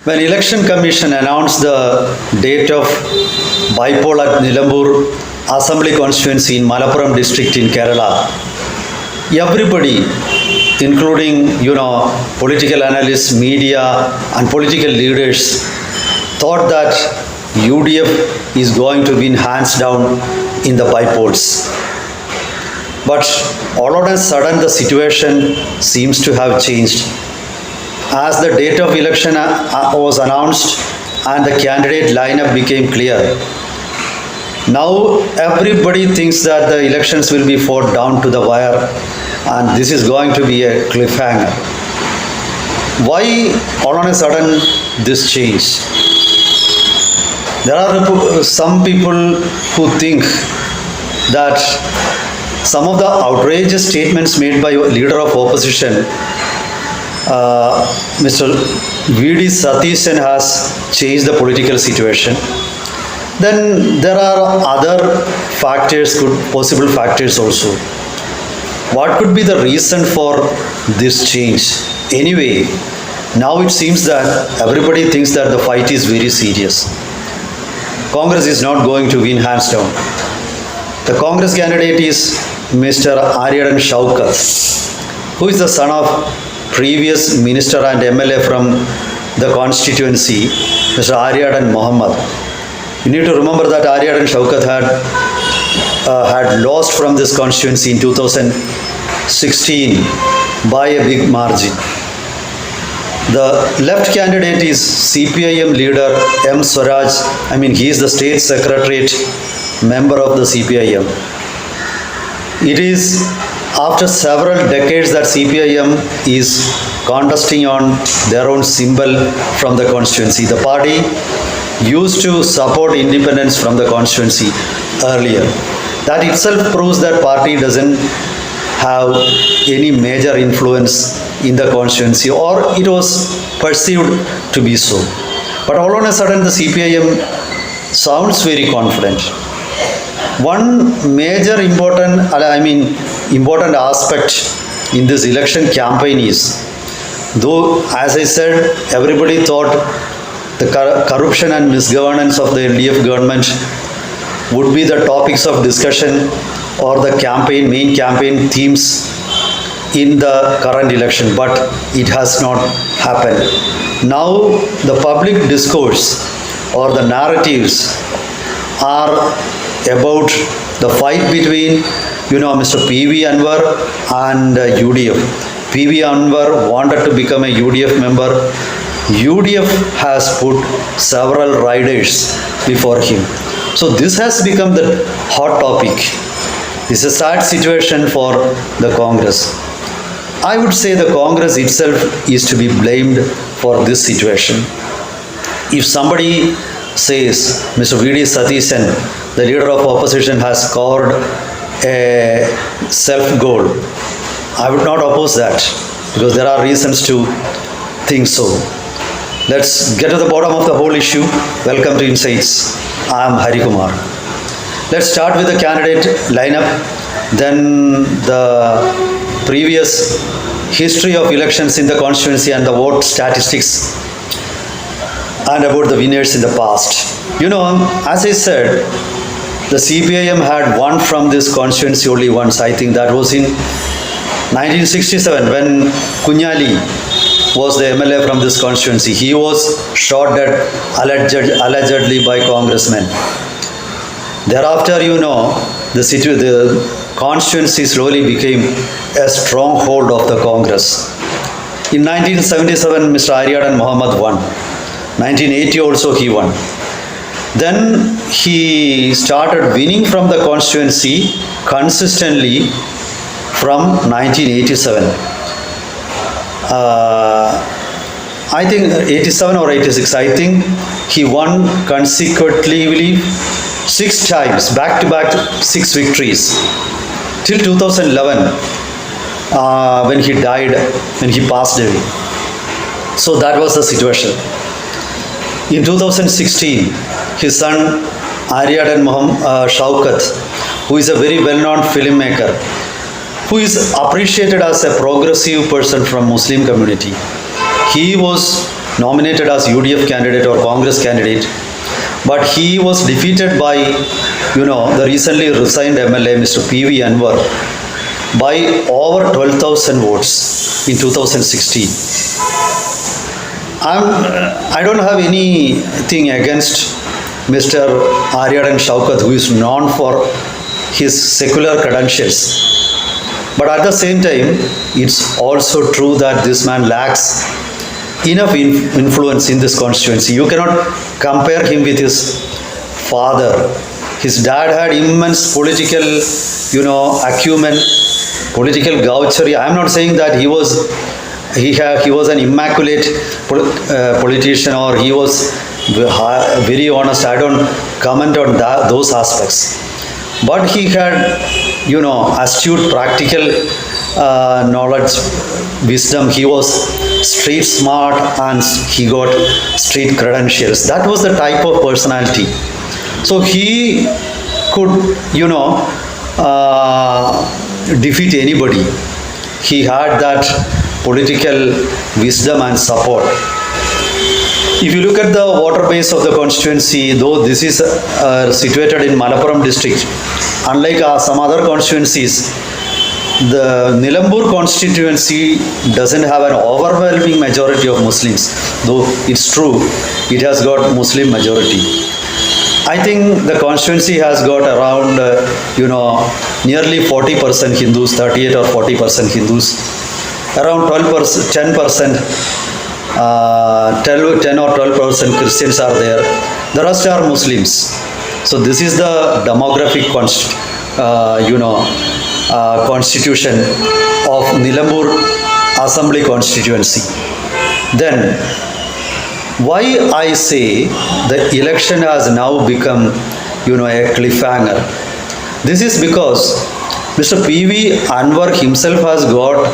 When Election Commission announced the date of bypoll at Nilambur Assembly constituency in Malappuram district in Kerala, everybody, including political analysts, media, and political leaders, thought that UDF is going to win hands down in the bypolls. But all of a sudden, the situation seems to have changed. As the date of election was announced and the candidate lineup became clear, now everybody thinks that the elections will be fought down to the wire and this is going to be a cliffhanger. Why all of a sudden this change? There are some people who think that some of the outrageous statements made by a leader of opposition, Mr. V. Satheeshan, has changed the political situation. Then there are other factors, possible factors also. What could be the reason for this change? Anyway, now it seems that everybody thinks that the fight is very serious. Congress is not going to win hands down. The Congress candidate is Mr. Ariyadan Shaukat, who is the son of previous minister and MLA from the constituency, Mr. Ariyadan Muhammad. You need to remember that Ariyadan Shaukat had lost from this constituency in 2016 by a big margin. The left candidate is CPM leader M. Swaraj. He is the state secretariat member of the CPM. It is after several decades that CPM is contesting on their own symbol from the constituency. The party used to support independence from the constituency earlier. That itself proves that party doesn't have any major influence in the constituency, or it was perceived to be so. But all of a sudden the CPM sounds very confident. One major important aspect in this election campaign is, though as I said, everybody thought the corruption and misgovernance of the LDF government would be the topics of discussion or the main campaign themes in the current election, but it has not happened. Now the public discourse or the narratives are about the fight between Mr. P V Anwar and UDF. P V Anwar wanted to become a UDF member. UDF has put several riders before him. So this has become the hot topic. This is a sad situation for the Congress. I would say the Congress itself is to be blamed for this situation. If somebody says Mr. V. Satheeshan, the leader of opposition, has scored a self-goal, I would not oppose that because there are reasons to think so. Let's get to the bottom of the whole issue. Welcome to Insights. I am Hari Kumar. Let's start with the candidate lineup, then the previous history of elections in the constituency and the vote statistics, and about the winners in the past. As I said, the CPIM had won from this constituency only once. I think that was in 1967 when Kunyali was the MLA from this constituency. He was shot dead allegedly by congressmen. Thereafter, the constituency slowly became a stronghold of the Congress. In 1977, Mr. Ariyadan Muhammad won. 1980 also he won. Then he started winning from the constituency consistently from 1987. I think 87 or 86, I think he won consecutively 6 times, back-to-back 6 victories, till 2011 when he died, when he passed away. So that was the situation. In 2016, his son Ariyadan Shaukat, who is a very well-known filmmaker, who is appreciated as a progressive person from Muslim community, he was nominated as UDF candidate or Congress candidate, but he was defeated by, the recently resigned MLA, Mr. P V Anwar, by over 12,000 votes in 2016. I don't have anything against Mr. Aryadan Shaukat, who is known for his secular credentials. But at the same time, it's also true that this man lacks enough influence in this constituency. You cannot compare him with his father. His dad had immense political, acumen, political gauchery. I am not saying that he was an immaculate politician or he was very honest. I don't comment on those aspects. But he had, astute practical knowledge, wisdom. He was street smart and he got street credentials. That was the type of personality. So he could, defeat anybody. He had that political wisdom and support. If you look at the voter base of the constituency, though this is situated in Malappuram district, unlike some other constituencies, the Nilambur constituency doesn't have an overwhelming majority of Muslims, though it's true, it has got Muslim majority. I think the constituency has got around, nearly 40% Hindus, 38 or 40% Hindus, around 12%, 10%, 10 or 12% Christians are there. The rest are Muslims. So this is the demographic constitution of Nilambur Assembly constituency. Then, why I say the election has now become, a cliffhanger? This is because Mr. P V Anwar himself has got,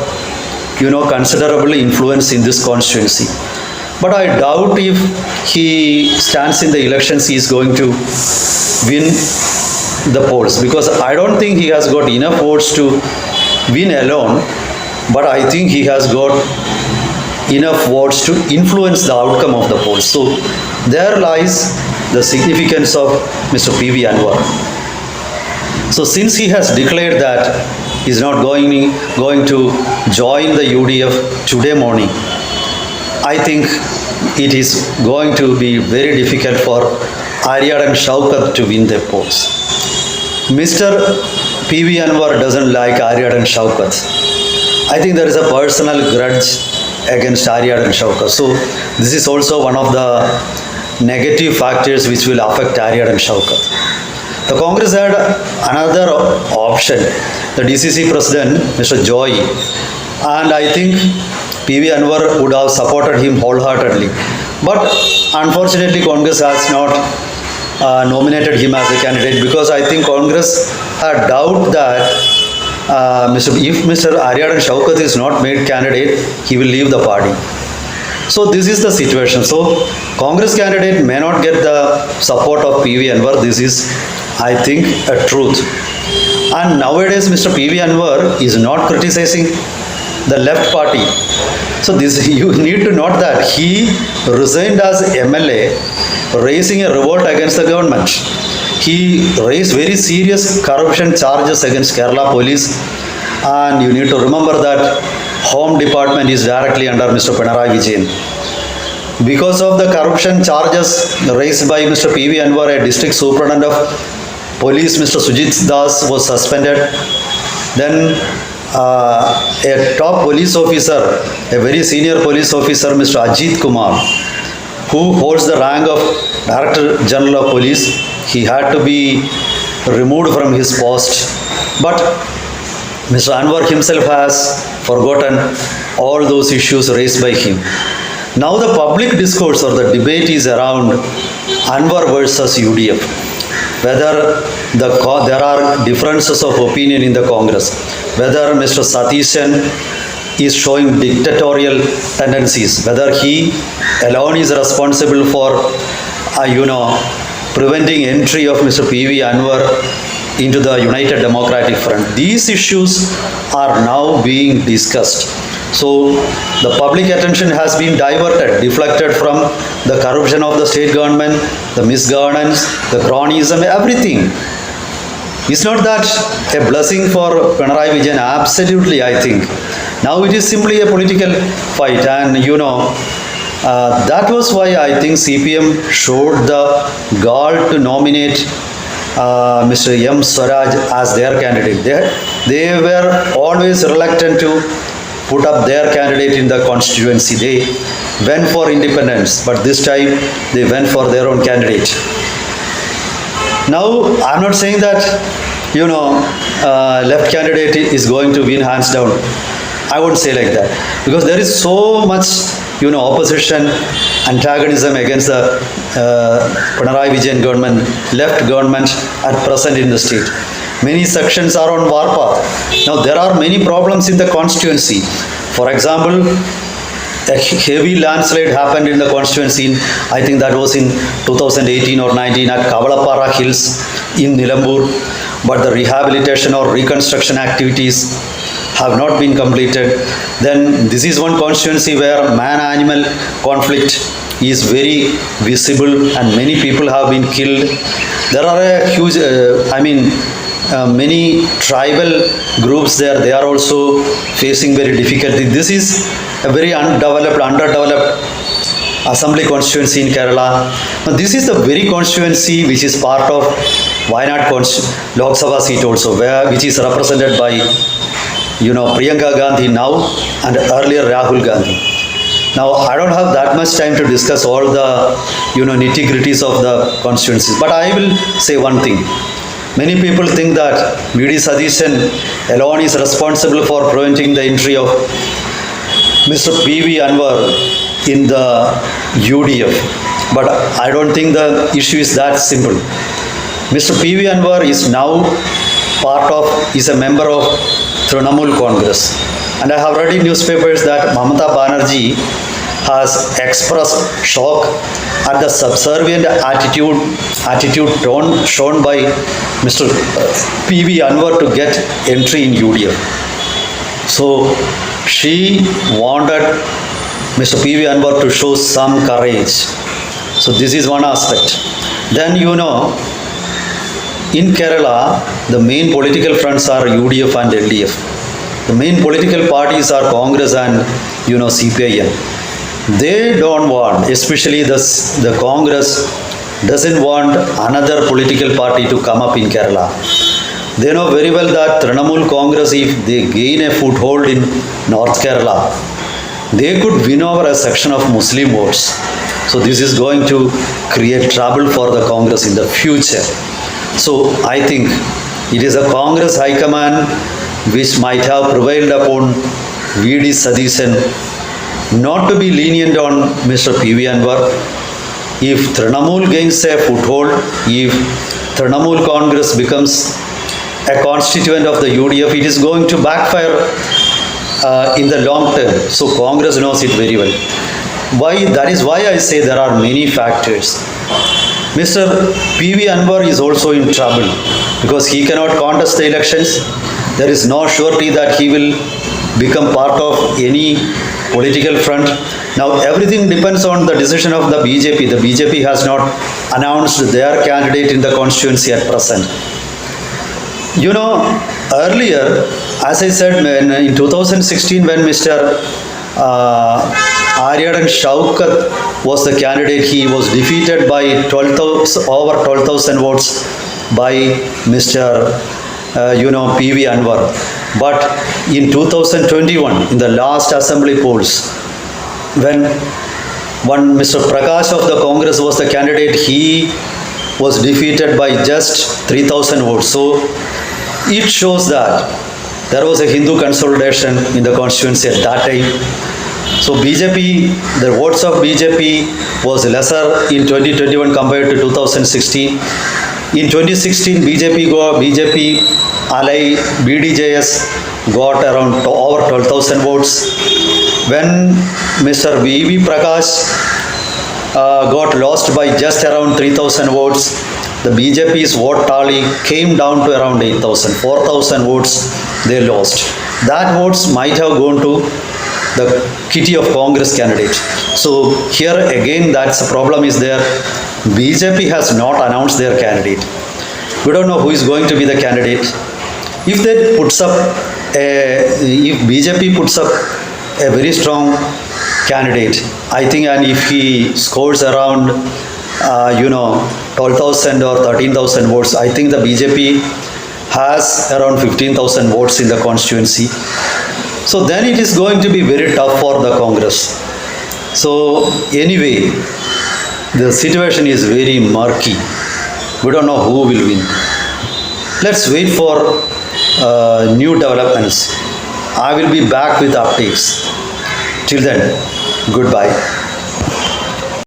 considerable influence in this constituency. But I doubt if he stands in the elections, he is going to win the polls, because I don't think he has got enough votes to win alone, but I think he has got enough votes to influence the outcome of the polls. So there lies the significance of Mr. P V Anwar. So since he has declared that he is not going to join the UDF today morning, I think it is going to be very difficult for Aryadan Shaukat to win the polls. Mr. P V Anwar doesn't like Aryadan Shaukat. I think there is a personal grudge against Aryadan Shaukat. So this is also one of the negative factors which will affect Aryadan Shaukat. The Congress had another option, the DCC president, Mr. Joy, and I think P V Anwar would have supported him wholeheartedly. But unfortunately, Congress has not nominated him as a candidate, because I think Congress had doubt that if Mr. Aryadan Shaukat is not made candidate, he will leave the party. So this is the situation. So Congress candidate may not get the support of P V Anwar. This is, I think, a truth. And nowadays Mr. P V Anwar is not criticizing the left party. So this, you need to note that he resigned as MLA, raising a revolt against the government. He raised very serious corruption charges against Kerala police, and you need to remember that Home Department is directly under Mr. Pinarayi Vijayan. Because of the corruption charges raised by Mr. P V Anwar, a district superintendent of police, Mr. Sujit Das, was suspended. Then a top police officer, a very senior police officer, Mr. Ajit Kumar, who holds the rank of Director General of Police, he had to be removed from his post. But Mr. Anwar himself has forgotten all those issues raised by him. Now the public discourse or the debate is around Anwar versus UDF. Whether there are differences of opinion in the Congress, whether Mr. Satheeshan is showing dictatorial tendencies, whether he alone is responsible for, preventing entry of Mr. P V Anwar into the United Democratic Front. These issues are now being discussed. So the public attention has been diverted, deflected from the corruption of the state government, the misgovernance, the cronyism, everything. Is not that a blessing for Pinarayi Vijayan? Absolutely, I think. Now it is simply a political fight, and that was why I think CPM showed the gall to nominate Mr. M. Swaraj as their candidate. They were always reluctant to put up their candidate in the constituency. They went for independence, but this time they went for their own candidate. Now, I'm not saying that, left candidate is going to win hands down. I won't say like that. Because there is so much, opposition, antagonism against the Pinarayi Vijayan government, left government at present in the state. Many sections are on warpath. Now, there are many problems in the constituency. For example, a heavy landslide happened in the constituency. I think that was in 2018 or 19 at Kavalapara Hills in Nilambur. But the rehabilitation or reconstruction activities have not been completed. Then this is one constituency where man-animal conflict is very visible and many people have been killed. There are a huge, many tribal groups there, they are also facing very difficulty. This is a very underdeveloped assembly constituency in Kerala. Now, this is the very constituency which is part of Wayanad Lok Sabha seat also, which is represented by Priyanka Gandhi now and earlier Rahul Gandhi. Now, I don't have that much time to discuss all the nitty-gritties of the constituencies, but I will say one thing. Many people think that V.D. Satheeshan alone is responsible for preventing the entry of Mr. P V Anwar in the UDF, but I don't think the issue is that simple. Mr. P V Anwar is now is a member of Trinamool Congress, and I have read in newspapers that Mamata Banerjee has expressed shock at the subservient attitude shown by Mr. P V Anwar to get entry in UDF. So she wanted Mr. P V Anwar to show some courage. So this is one aspect. Then in Kerala, the main political fronts are UDF and LDF. The main political parties are Congress and CPM. They don't want, especially the Congress doesn't want another political party to come up in Kerala. They know very well that Trinamool Congress, if they gain a foothold in North Kerala, they could win over a section of Muslim votes. So this is going to create trouble for the Congress in the future. So I think it is a Congress High Command which might have prevailed upon V.D. Satheeshan not to be lenient on Mr. P V Anwar. If Trinamool gains a foothold, if Trinamool Congress becomes a constituent of the UDF, it is going to backfire in the long term. So Congress knows it very well. That is why I say there are many factors. Mr. P V Anwar is also in trouble because he cannot contest the elections. There is no surety that he will become part of any political front. Now everything depends on the decision of the BJP. The BJP has not announced their candidate in the constituency at present. Earlier, as I said, in 2016 when Mr. Aryadan Shaukat was the candidate, he was defeated by over 12,000 votes by Mr. P V Anwar. But in 2021, in the last assembly polls, when Mr. Prakash of the Congress was the candidate, he was defeated by just 3,000 votes. So it shows that there was a Hindu consolidation in the constituency at that time. So BJP, the votes of BJP was lesser in 2021 compared to 2016. In 2016, BJP ally BDJS got around over 12,000 votes. When Mr. V.V. Prakash got lost by just around 3,000 votes, the BJP's vote tally came down to around 8,000. 4,000 votes they lost. That votes might have gone to the kitty of Congress candidate. So here again, that's the problem is there. BJP has not announced their candidate. We don't know who is going to be the candidate. If they puts up if BJP puts up a very strong candidate, I think, and if he scores around 12,000 or 13,000 votes, I think the BJP has around 15,000 votes in the constituency. So then it is going to be very tough for the Congress. So anyway, the situation is very murky. We don't know who will win. Let's wait for new developments. I will be back with updates. Till then, goodbye.